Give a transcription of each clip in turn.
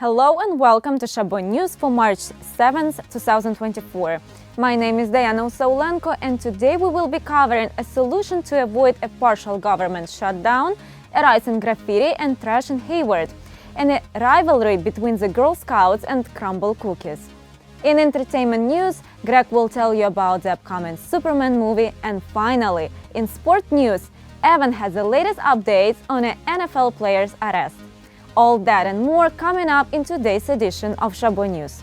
Hello and welcome to Chabot News for March 7, 2024. My name is Diana Osaulenko and today we will be covering a solution to avoid a partial government shutdown, a rise in graffiti and trash in Hayward, and a rivalry between the Girl Scouts and Crumble cookies. In entertainment news, Greg will tell you about the upcoming Superman movie, and finally, in sport news, Evan has the latest updates on an NFL player's arrest. All that and more coming up in today's edition of Chabot News.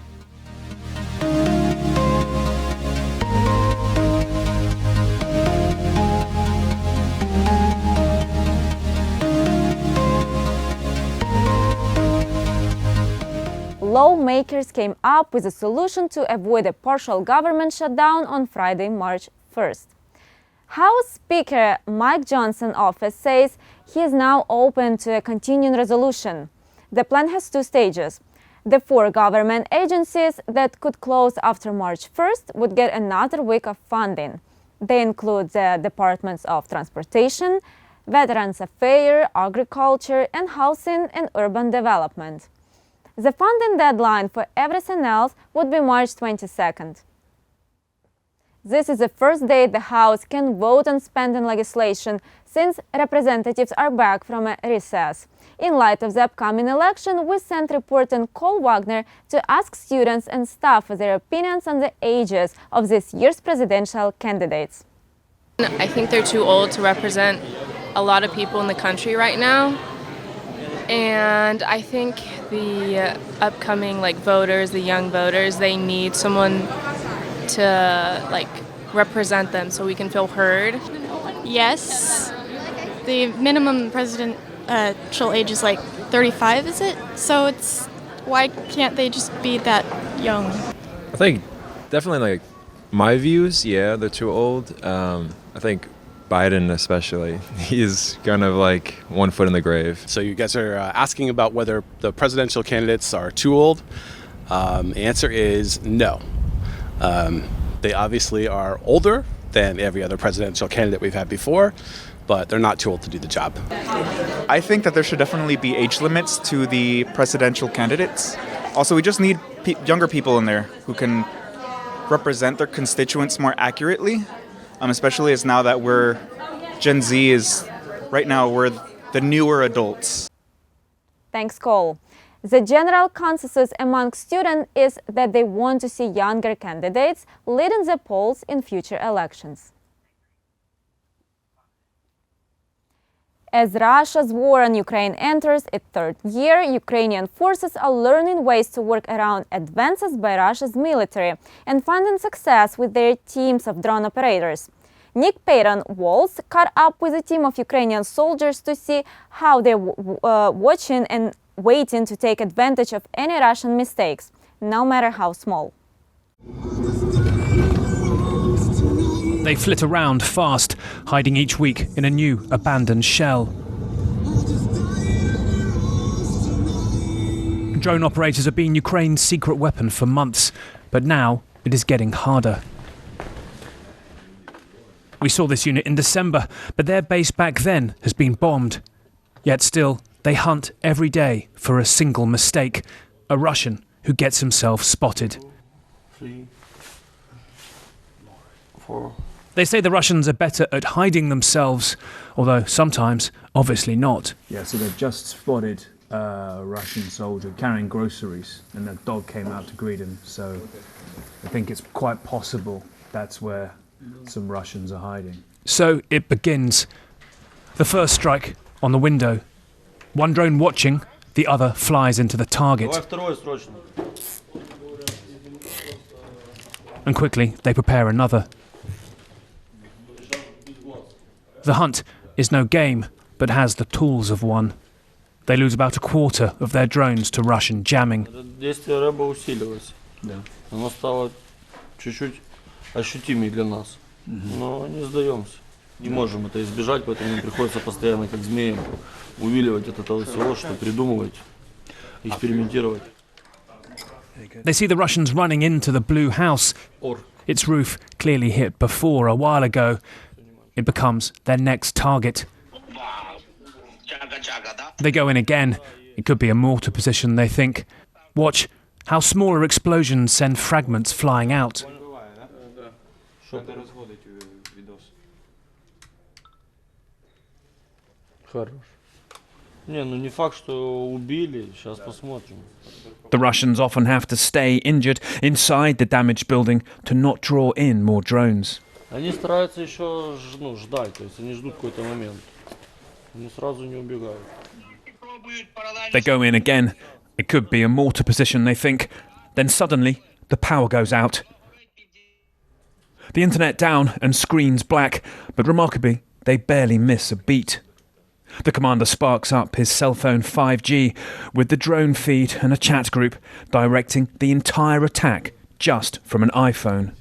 Lawmakers came up with a solution to avoid a partial government shutdown on Friday, March 1st. House Speaker Mike Johnson's office says he is now open to a continuing resolution. The plan has two stages. The four government agencies that could close after March 1st would get another week of funding. They include the Departments of Transportation, Veterans Affairs, Agriculture, and Housing and Urban Development. The funding deadline for everything else would be March 22nd. This is the first day the House can vote on spending legislation since representatives are back from a recess. In light of the upcoming election, we sent reporter Cole Wagner to ask students and staff for their opinions on the ages of this year's presidential candidates. I think they're too old to represent a lot of people in the country right now. And I think the upcoming voters, the young voters, they need someone to represent them so we can feel heard. Yes. The minimum presidential age is 35, is it? So why can't they just be that young? I think definitely my views, yeah, they're too old. I think Biden especially, he's kind of one foot in the grave. So you guys are asking about whether the presidential candidates are too old. The answer is no. They obviously are older than every other presidential candidate we've had before, but they're not too old to do the job. I think that there should definitely be age limits to the presidential candidates. Also, we just need younger people in there who can represent their constituents more accurately, especially as now that Gen Z is, right now, we're the newer adults. Thanks, Cole. The general consensus among students is that they want to see younger candidates leading the polls in future elections. As Russia's war on Ukraine enters its third year, Ukrainian forces are learning ways to work around advances by Russia's military and finding success with their teams of drone operators. Nick Payton-Walls caught up with a team of Ukrainian soldiers to see how they're watching and waiting to take advantage of any Russian mistakes, no matter how small. They flit around fast, hiding each week in a new abandoned shell. Drone operators have been Ukraine's secret weapon for months, but now it is getting harder. We saw this unit in December, but their base back then has been bombed. Yet still, they hunt every day for a single mistake, a Russian who gets himself spotted. 3, 4. They say the Russians are better at hiding themselves, although sometimes, obviously not. Yeah, so they've just spotted a Russian soldier carrying groceries, and a dog came out to greet him, so I think it's quite possible that's where some Russians are hiding. So it begins. The first strike on the window. One drone watching, the other flies into the target. And quickly they prepare another. The hunt is no game, but has the tools of one. They lose about a quarter of their drones to Russian jamming. Не можем это избежать, поэтому приходится постоянно как змеям увиливать от этого всего, что придумывать, экспериментировать. They see the Russians running into the blue house. Its roof clearly hit before a while ago. It becomes their next target. They go in again, It could be a mortar position, they think. Watch how smaller explosions send fragments flying out. The Russians often have to stay injured inside the damaged building to not draw in more drones. Они стараются еще ждать, то есть они ждут какой-то момент. Они сразу не убегают. They go in again. It could be a mortar position, they think. Then suddenly, the power goes out. The internet down and screens black, but remarkably, they barely miss a beat. The commander sparks up his cell phone 5G with the drone feed and a chat group directing the entire attack just from an iPhone.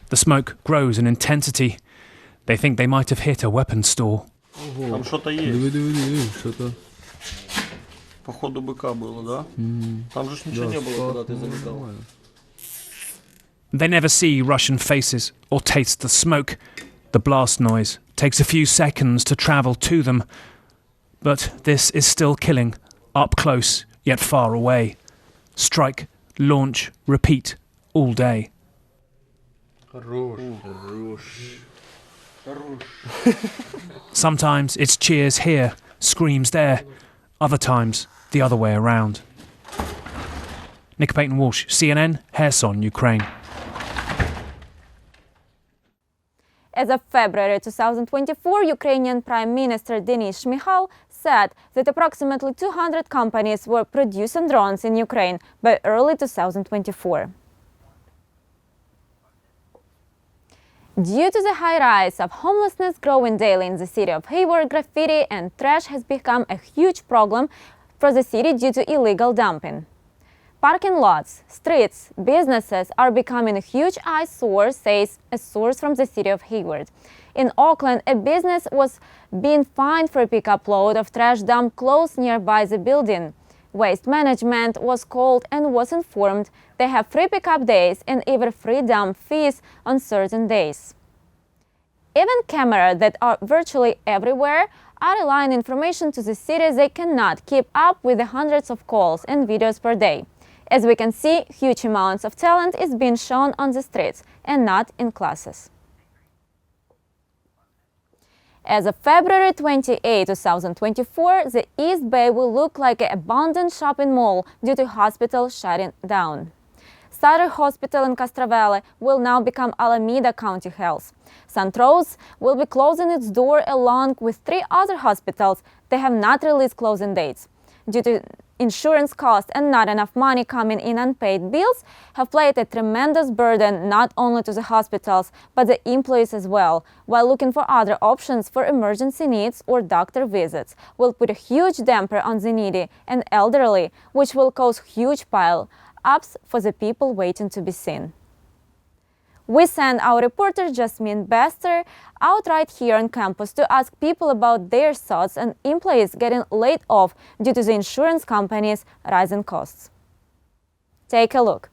The smoke grows in intensity. They think they might have hit a weapons store. Там что-то есть. Что-то. Походу быка было, да? Там же ничего не было, когда ты залетал. They never see Russian faces or taste the smoke. The blast noise takes a few seconds to travel to them. But this is still killing, up close, yet far away. Strike, launch, repeat, all day. Sometimes it's cheers here, screams there. Other times, the other way around. Nick Payton-Walsh, CNN, Kherson, Ukraine. As of February 2024, Ukrainian Prime Minister Denis Shmyhal said that approximately 200 companies were producing drones in Ukraine by early 2024. Due to the high rise of homelessness growing daily in the city of Hayward, graffiti and trash has become a huge problem for the city due to illegal dumping. Parking lots, streets, businesses are becoming a huge eyesore, says a source from the city of Hayward. In Auckland, a business was being fined for a pickup load of trash dumped close nearby the building. Waste management was called and was informed they have free pickup days and even free dump fees on certain days. Even cameras that are virtually everywhere are relying information to the city they cannot keep up with the hundreds of calls and videos per day. As we can see, huge amounts of talent is being shown on the streets and not in classes. As of February 28, 2024, the East Bay will look like an abandoned shopping mall due to hospital shutting down. Sutter Hospital in Castro Valley will now become Alameda County Health. St. Rose will be closing its door along with 3 other hospitals. They have not released closing dates. Due to insurance costs and not enough money coming in unpaid bills have played a tremendous burden not only to the hospitals but the employees as well, while looking for other options for emergency needs or doctor visits will put a huge damper on the needy and elderly, which will cause huge pile-ups for the people waiting to be seen. We sent our reporter Jasmine Bester out right here on campus to ask people about their thoughts on employees getting laid off due to the insurance company's rising costs. Take a look.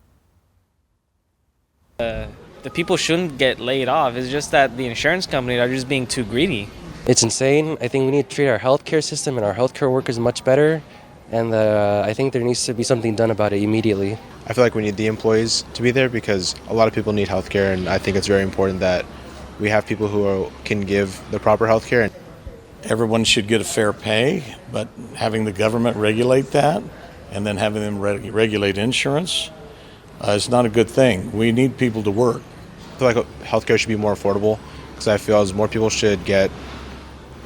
The people shouldn't get laid off. It's just that the insurance companies are just being too greedy. It's insane. I think we need to treat our healthcare system and our healthcare workers much better. And I think there needs to be something done about it immediately. I feel like we need the employees to be there because a lot of people need healthcare, and I think it's very important that we have people who can give the proper healthcare. Everyone should get a fair pay, but having the government regulate that and then having them regulate insurance is not a good thing. We need people to work. I feel like healthcare should be more affordable because I feel as more people should get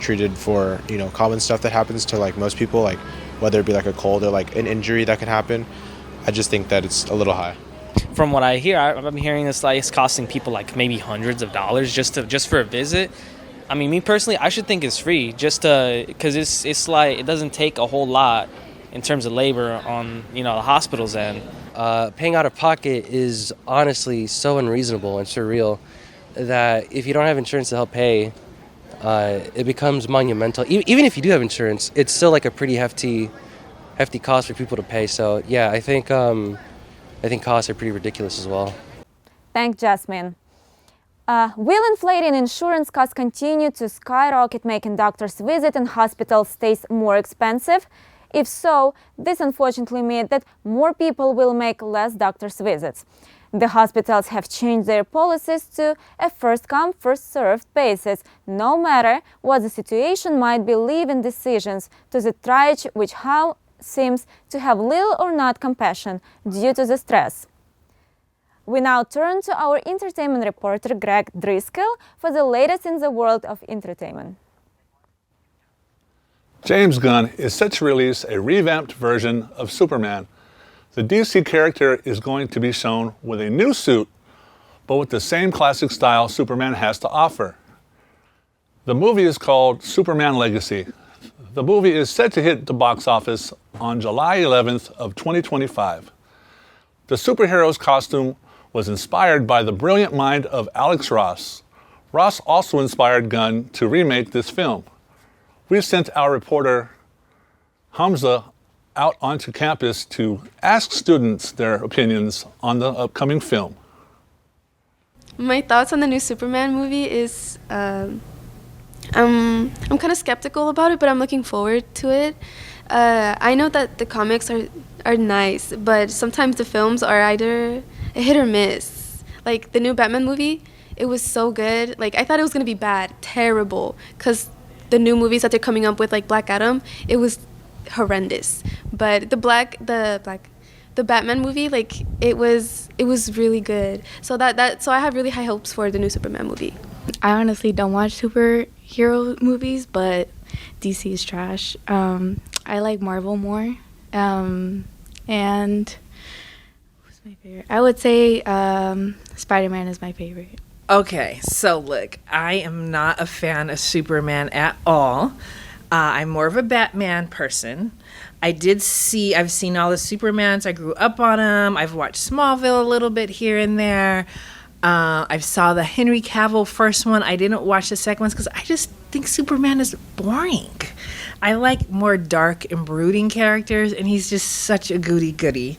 treated for, common stuff that happens to like most people, like whether it be like a cold or like an injury that can happen. I just think that it's a little high. From what I hear, I'm hearing this like it's costing people like maybe hundreds of dollars just for a visit. I mean, me personally, I should think it's free just because it's like it doesn't take a whole lot in terms of labor on the hospital's end. Paying out of pocket is honestly so unreasonable and surreal that if you don't have insurance to help pay, it becomes monumental. Even if you do have insurance, it's still like a pretty hefty cost for people to pay. So yeah, I think costs are pretty ridiculous as well. Thanks, Jasmine. Will inflating insurance costs continue to skyrocket, making doctors' visit in hospitals stays more expensive? If so, this unfortunately means that more people will make less doctor's visits. The hospitals have changed their policies to a first-come, first-served basis, no matter what the situation might be, leaving decisions to the triage, which seems to have little or not compassion due to the stress. We now turn to our entertainment reporter Greg Driscoll for the latest in the world of entertainment. James Gunn is set to release a revamped version of Superman. The DC character is going to be shown with a new suit, but with the same classic style Superman has to offer. The movie is called Superman Legacy. The movie is set to hit the box office on July 11th of 2025. The superhero's costume was inspired by the brilliant mind of Alex Ross. Ross also inspired Gunn to remake this film. We sent our reporter Hamza out onto campus to ask students their opinions on the upcoming film. My thoughts on the new Superman movie is I'm kind of skeptical about it, but I'm looking forward to it. I know that the comics are nice, but sometimes the films are either a hit or miss. Like the new Batman movie, it was so good. Like I thought it was gonna be bad, terrible, because the new movies that they're coming up with, like Black Adam, it was horrendous. But the Batman movie, like it was really good. So so I have really high hopes for the new Superman movie. I honestly don't watch superhero movies, but DC is trash. I like Marvel more. And who's my favorite? I would say Spider-Man is my favorite. Okay, so look, I am not a fan of Superman at all. I'm more of a Batman person. I've seen all the Supermans. I grew up on them. I've watched Smallville a little bit here and there. I saw the Henry Cavill first one. I didn't watch the second ones because I just think Superman is boring. I like more dark and brooding characters, and he's just such a goody-goody.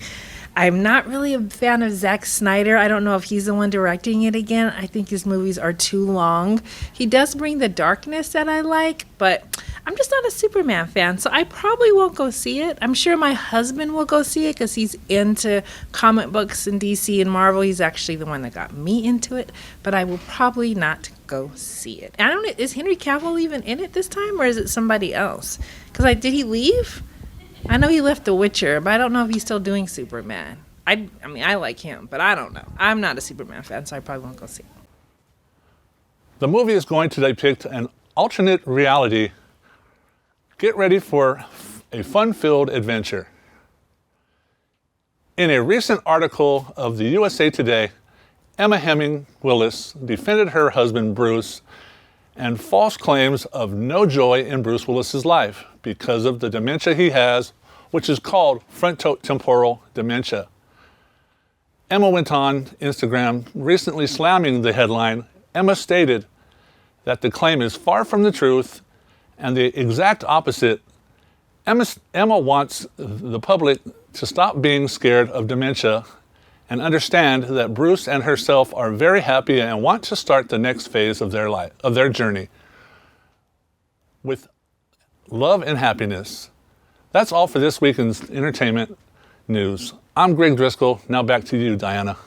I'm not really a fan of Zack Snyder. I don't know if he's the one directing it again. I think his movies are too long. He does bring the darkness that I like, but I'm just not a Superman fan, so I probably won't go see it. I'm sure my husband will go see it because he's into comic books and DC and Marvel. He's actually the one that got me into it, but I will probably not go see it. I don't know, is Henry Cavill even in it this time, or is it somebody else? Because did he leave? I know he left The Witcher, but I don't know if he's still doing Superman. I mean, I like him, but I don't know. I'm not a Superman fan, so I probably won't go see it. The movie is going to depict an alternate reality. Get ready for a fun-filled adventure. In a recent article of the USA Today, Emma Hemming Willis defended her husband Bruce and false claims of no joy in Bruce Willis's life because of the dementia he has, which is called frontotemporal dementia. Emma went on Instagram recently slamming the headline. Emma stated that the claim is far from the truth and the exact opposite. Emma wants the public to stop being scared of dementia and understand that Bruce and herself are very happy and want to start the next phase of their life, of their journey, with love and happiness. That's all for this week's entertainment news. I'm Greg Driscoll. Now back to you, Diana.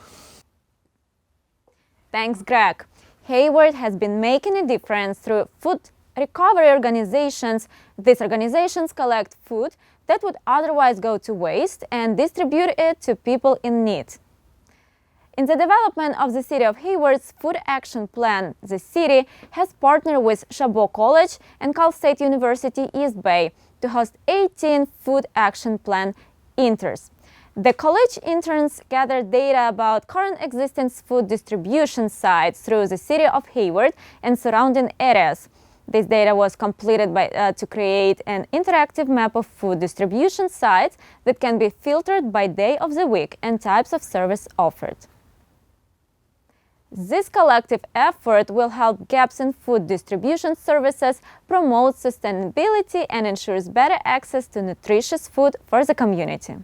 Thanks, Greg. Hayward has been making a difference through food recovery organizations. These organizations collect food that would otherwise go to waste and distribute it to people in need. In the development of the city of Hayward's Food Action Plan, the city has partnered with Chabot College and Cal State University East Bay to host 18 Food Action Plan interns. The college interns gather data about current existing food distribution sites through the city of Hayward and surrounding areas. This data was completed to create an interactive map of food distribution sites that can be filtered by day of the week and types of service offered. This collective effort will help gaps in food distribution services, promote sustainability, and ensures better access to nutritious food for the community.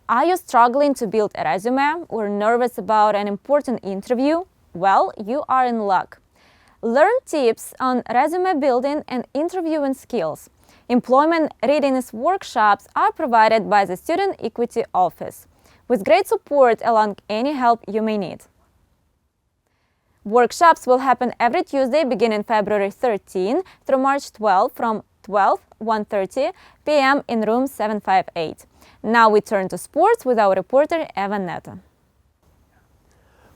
Are you struggling to build a resume or nervous about an important interview? Well, you are in luck. Learn tips on resume building and interviewing skills. Employment readiness workshops are provided by the Student Equity Office, with great support along any help you may need. Workshops will happen every Tuesday beginning February 13 through March 12 from 1:30 p.m. in room 758. Now we turn to sports with our reporter Evan Neto.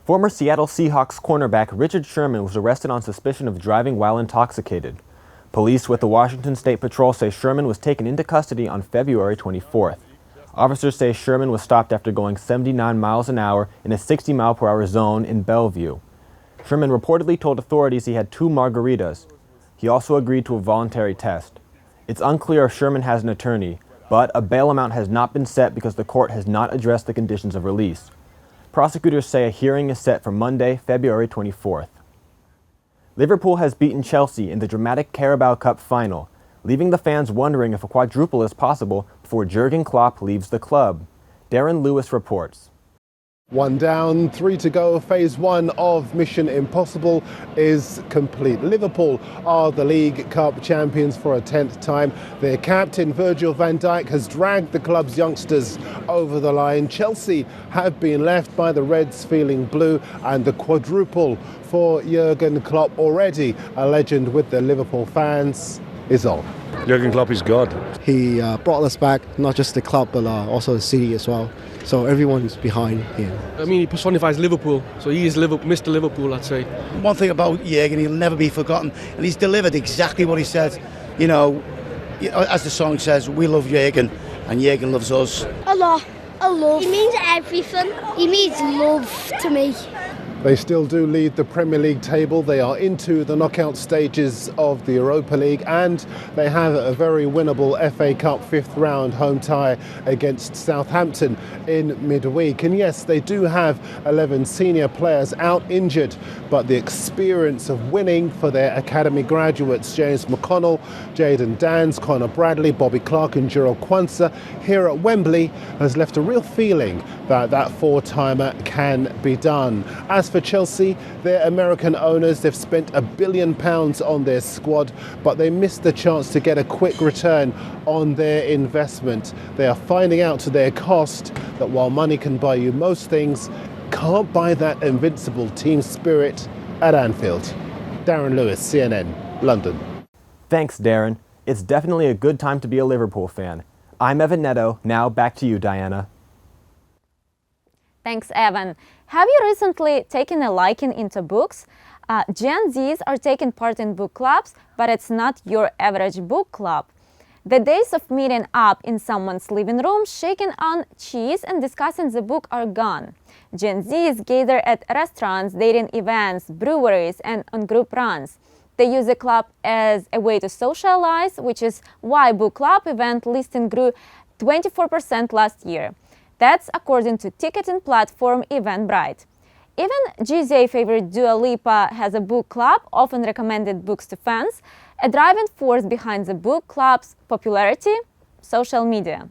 Former Seattle Seahawks cornerback Richard Sherman was arrested on suspicion of driving while intoxicated. Police with the Washington State Patrol say Sherman was taken into custody on February 24th. Officers say Sherman was stopped after going 79 miles an hour in a 60-mile-per-hour zone in Bellevue. Sherman reportedly told authorities he had 2 margaritas. He also agreed to a voluntary test. It's unclear if Sherman has an attorney, but a bail amount has not been set because the court has not addressed the conditions of release. Prosecutors say a hearing is set for Monday, February 24th. Liverpool has beaten Chelsea in the dramatic Carabao Cup final, leaving the fans wondering if a quadruple is possible before Jurgen Klopp leaves the club. Darren Lewis reports. 1 down, 3 to go. Phase 1 of Mission Impossible is complete. Liverpool are the League Cup champions for a 10th time. Their captain Virgil van Dijk has dragged the club's youngsters over the line. Chelsea have been left by the Reds feeling blue, and the quadruple for Jurgen Klopp, already a legend with the Liverpool fans, is on. Jurgen Klopp is God. He brought us back, not just the club, but also the city as well. So everyone's behind him. I mean, he personifies Liverpool, so he is Mr. Liverpool, I'd say. One thing about Jurgen, he'll never be forgotten, and he's delivered exactly what he said. You know, as the song says, we love Jurgen, and Jurgen loves us. A lot, a love. He means everything. He means love to me. They still do lead the Premier League table. They are into the knockout stages of the Europa League, and they have a very winnable FA Cup 5th round home tie against Southampton in midweek. And yes, they do have 11 senior players out injured, but the experience of winning for their academy graduates, James McConnell, Jayden Dans, Connor Bradley, Bobby Clark and Jurel Kwanzaa here at Wembley has left a real feeling that that four-timer can be done. As for Chelsea, their American owners, they've spent £1 billion on their squad, but they missed the chance to get a quick return on their investment. They are finding out to their cost that while money can buy you most things, can't buy that invincible team spirit at Anfield. Darren Lewis, CNN, London. Thanks, Darren. It's definitely a good time to be a Liverpool fan. I'm Evan Neto. Now back to you, Diana. Thanks, Evan. Have you recently taken a liking into books? Gen Zs are taking part in book clubs, but it's not your average book club. The days of meeting up in someone's living room, shaking on cheese and discussing the book are gone. Gen Zs gather at restaurants, dating events, breweries, and on group runs. They use the club as a way to socialize, which is why book club event listing grew 24% last year. That's according to ticketing platform Eventbrite. Even GZA favorite Dua Lipa has a book club, often recommended books to fans. A driving force behind the book club's popularity? Social media.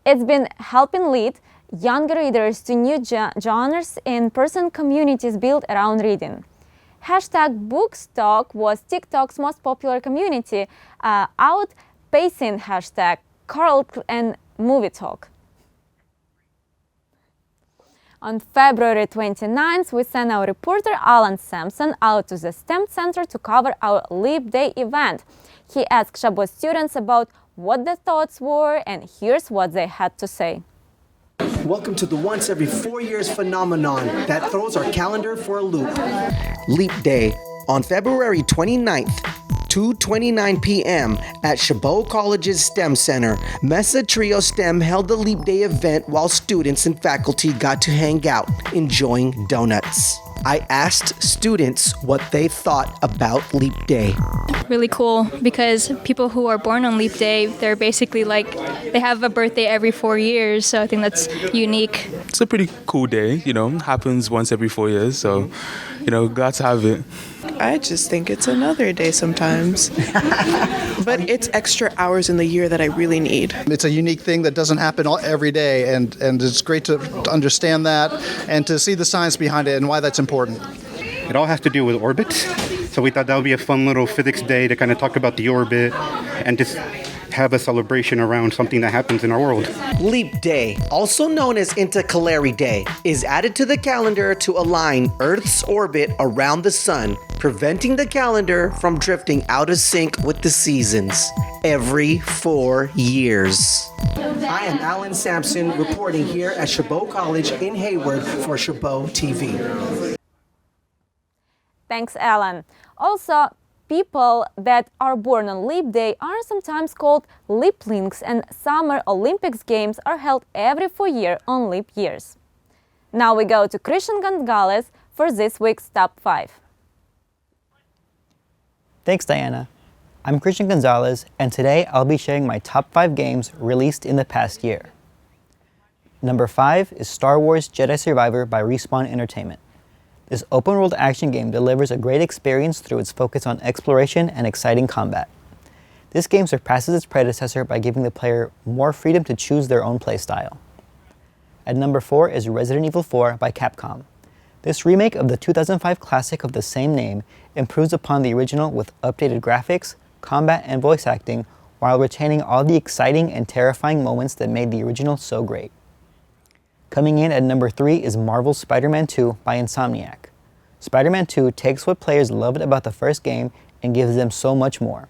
It's been helping lead younger readers to new genres in person communities built around reading. Hashtag Bookstock was TikTok's most popular community, outpacing hashtag Carl and Movie Talk. On February 29th, we sent our reporter Alan Sampson out to the STEM Center to cover our Leap Day event. He asked Chabot students about what their thoughts were, and here's what they had to say. Welcome to the once every 4 years phenomenon that throws our calendar for a loop. Leap Day on February 29th, 2:29 p.m. at Chabot College's STEM Center. Mesa Trio STEM held the Leap Day event while students and faculty got to hang out, enjoying donuts. I asked students what they thought about Leap Day. Really cool, because people who are born on Leap Day, they're basically like, they have a birthday every 4 years, so I think that's unique. It's a pretty cool day, happens once every 4 years, so, glad to have it. I just think it's another day sometimes. But it's extra hours in the year that I really need. It's a unique thing that doesn't happen every day, and it's great to understand that and to see the science behind it and why that's important. It all has to do with orbit. So we thought that would be a fun little physics day to kind of talk about the orbit and just have a celebration around something that happens in our world. Leap Day, also known as Intercalary Day, is added to the calendar to align Earth's orbit around the sun, preventing the calendar from drifting out of sync with the seasons every 4 years. I am Alan Sampson, reporting here at Chabot College in Hayward for Chabot TV. Thanks, Alan. Also, people that are born on Leap Day are sometimes called leaplings, and Summer Olympics Games are held every 4 years on leap years. Now we go to Christian Gonzalez for this week's Top 5. Thanks, Diana. I'm Christian Gonzalez, and today I'll be sharing my top 5 games released in the past year. Number 5 is Star Wars Jedi Survivor by Respawn Entertainment. This open-world action game delivers a great experience through its focus on exploration and exciting combat. This game surpasses its predecessor by giving the player more freedom to choose their own playstyle. At number 4 is Resident Evil 4 by Capcom. This remake of the 2005 classic of the same name improves upon the original with updated graphics, combat, and voice acting, while retaining all the exciting and terrifying moments that made the original so great. Coming in at number 3 is Marvel's Spider-Man 2 by Insomniac. Spider-Man 2 takes what players loved about the first game and gives them so much more.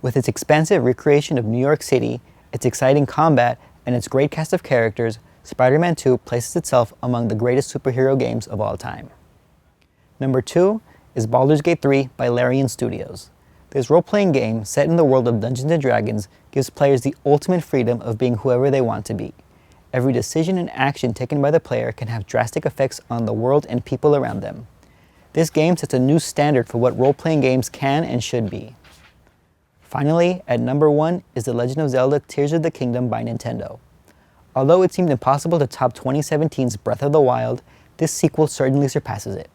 With its expansive recreation of New York City, its exciting combat, and its great cast of characters, Spider-Man 2 places itself among the greatest superhero games of all time. Number 2 is Baldur's Gate 3 by Larian Studios. This role-playing game, set in the world of Dungeons & Dragons, gives players the ultimate freedom of being whoever they want to be. Every decision and action taken by the player can have drastic effects on the world and people around them. This game sets a new standard for what role-playing games can and should be. Finally, at number 1 is The Legend of Zelda Tears of the Kingdom by Nintendo. Although it seemed impossible to top 2017's Breath of the Wild, this sequel certainly surpasses it.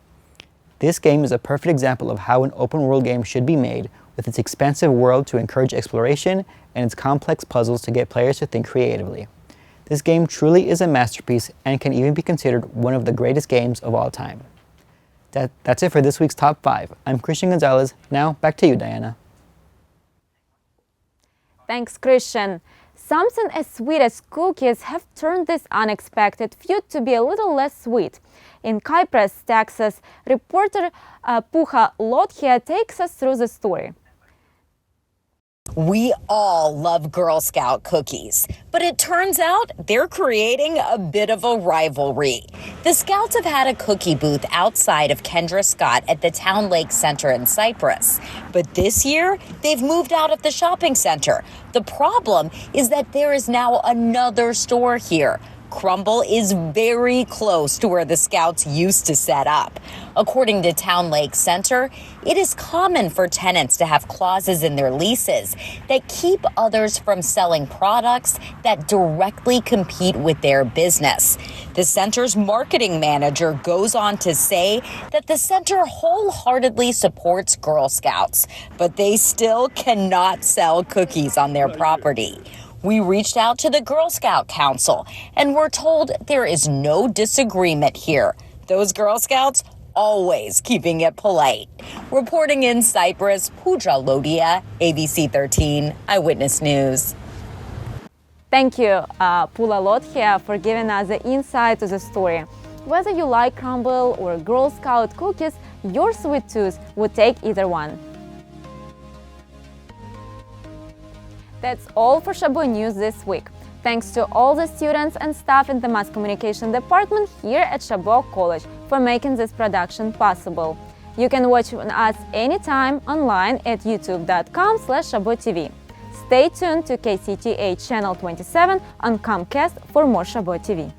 This game is a perfect example of how an open-world game should be made, with its expansive world to encourage exploration and its complex puzzles to get players to think creatively. This game truly is a masterpiece and can even be considered one of the greatest games of all time. That's it for this week's Top 5. I'm Christian Gonzalez. Now, back to you, Diana. Thanks, Christian. Something as sweet as cookies have turned this unexpected feud to be a little less sweet. In Cypress, Texas, reporter Puha Lothia takes us through the story. We all love Girl Scout cookies, but it turns out they're creating a bit of a rivalry. The Scouts have had a cookie booth outside of Kendra Scott at the Town Lake Center in Cypress, but this year they've moved out of the shopping center. The problem is that there is now another store here. Crumble is very close to where the Scouts used to set up. According to Town Lake Center, it is common for tenants to have clauses in their leases that keep others from selling products that directly compete with their business. The center's marketing manager goes on to say that the center wholeheartedly supports Girl Scouts, but they still cannot sell cookies on their property. We reached out to the Girl Scout Council and we're told there is no disagreement here. Those Girl Scouts always keeping it polite. Reporting in Cyprus, Pooja Lodia, ABC 13 Eyewitness News. Thank you, Pula Lothia, for giving us the insight to the story. Whether you like Crumble or Girl Scout cookies, your sweet tooth would take either one. That's all for Chabot News this week. Thanks to all the students and staff in the Mass Communication Department here at Chabot College for making this production possible. You can watch us anytime online at youtube.com/ChabotTV. Stay tuned to KCTH Channel 27 on Comcast for more Chabot TV.